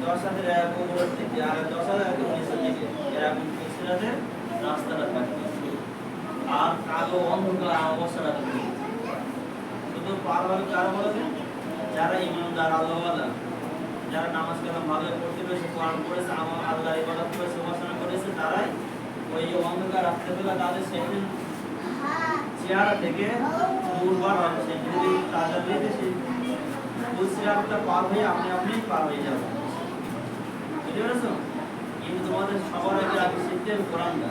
10 হাতের এক উপরের দিকে আর 10 হাতের এক নিচের দিকে এরকম পিছনে রাস্তাটা থাকবে আর কালো অন্ধকার অবস্থাটা থাকবে শুধু পার হবে কার বলতে যারা ইমানদার আল্লাহওয়ালা যারা নামাজ কালাম ভালো পড়তে পেরেছে কোরআন পড়েছে আমার আল্লাহর ইবাদত করেছে উপাসনা করেছে তারাই ওই অন্ধকার রাত্রেবেলা তাদের সেদিন চেহারা থেকে দুর্বার হবে সেদিন তাদের দিতে সেই সিরাতটা পার হয়ে আপনি পার হয়ে যাবে বুঝতে পেরেছো কিন্তু তোমাদের সবার আগে শিখতে হবে কোরআনটা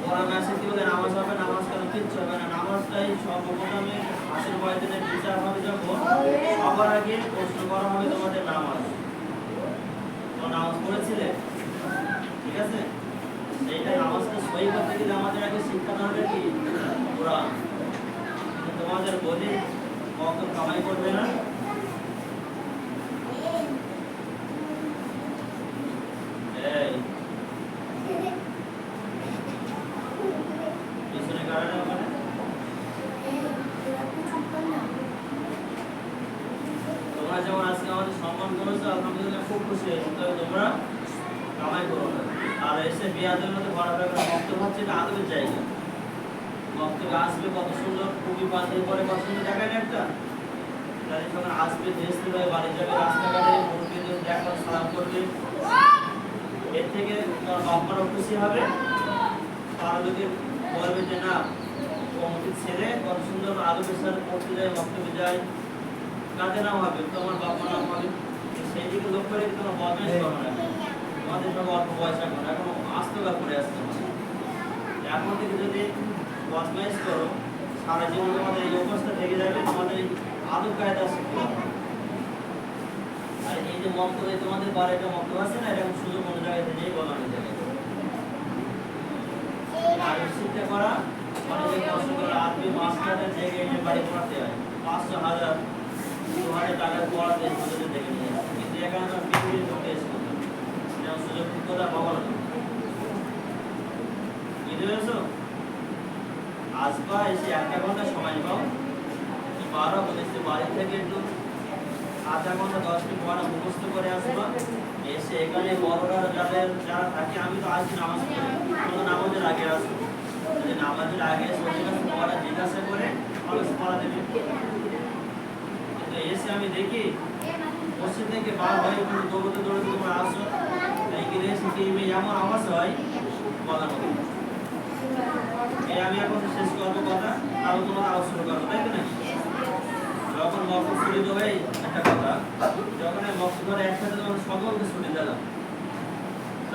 কোরআন শিখতে হলে নামাজ হবে নামাজ কেন কিচ্ছু হবে না নামাজটাই সর্বপ্রথমে আসল বয়সের বিচার হবে যখন সবার আগে প্রশ্ন করা হবে তোমাদের নামাজ তো নামাজ পড়েছিলে ঠিক আছে এইটা নামাজটা সহি করতে গেলে আমাদের আগে শিক্ষাটা হবে কি কোরআন তোমাদের বলি কত কামাই করবে না এই পিছনে কারণে ওখানে তোমরা যেমন আজকে আমাদের সম্মান করেছো আলহামদুলিল্লাহ খুব খুশি হয়েছি তবে তোমরা কামাই করো না আর এসে বিয়াদের মধ্যে ঘোরাফেরা করে বক্তব্য হচ্ছে এটা আদবের জায়গা বক্তব্য আসবে কত সুন্দর খুবই পাঞ্জাবি পরে কত সুন্দর দেখায় না একটা তাহলে যখন আসবে দেশতে হয়ে বাড়ি যাবে রাস্তাঘাটে মুরগিদের দেখা সালাম করবে এর থেকে তোমার বাপমারও খুশি হবে তারা যদি বলবে যে না কমিটির ছেলে কত সুন্দর আদবের সাথে পড়তে যায় বক্তব্য যায় কাজে নাম হবে তোমার বাপমা নাম হবে সেই দিকে লোক করে তোমার বদমাইশ করো না তোমাদের সব অল্প পয়সা করো এখন আস্তগা করে আসতে হবে এখন থেকে যদি বদমাইশ করো সারা জীবন তোমাদের এই অবস্থা থেকে যাবে তোমাদের আদব কায়দা শিখতে হবে আর এই যে মক্তব্য তোমাদের বাড়িতে মক্তব্য আছে না এরকম সুযোগ কোনো জায়গাতে নেই বলানো জায়গায় আরবি শিক্ষা করা অনেকে কষ্ট করে আরবি মাস্টারের জায়গায় এনে বাড়ি পড়াতে হয় 500,000 2,000 টাকা পড়াতে সুযোগ দেখে নিয়ে আসে কিন্তু এখানে তো পৃথিবীর ঢুকে এসে যেমন সুযোগ কথা বলা বুঝতে পেরেছো আসবা এসে 1 ঘন্টা সময় পাও বারো বলেছে বাড়ি থেকে একটু আধা ঘন্টা 10 মিনিট পড়া মুখস্থ করে আসবা এসে এখানে বড়রা যারা থাকে আমি তো আজকে নামাজ পড়ি কোনো নামাজের আগে আসবো যদি নামাজের আগে এসে ওদের কাছে পড়া জিজ্ঞাসা করে ভালো পড়া দেবে কিন্তু এসে আমি দেখি বসে থেকে বার হয়ে দৌড়তে তোমরা আসো এইখানে এসে কি এমন আওয়াজ হয় বলার মতো আমি এখন শেষ করবো কথা আরো তোমার আওয়াজ শুরু করবো তাই তো নাকি যখন বক্তব্য শুরু হবে একটা কথা যখন বক্তব্য একসাথে তখন সকলকে শুনে দিলাম তো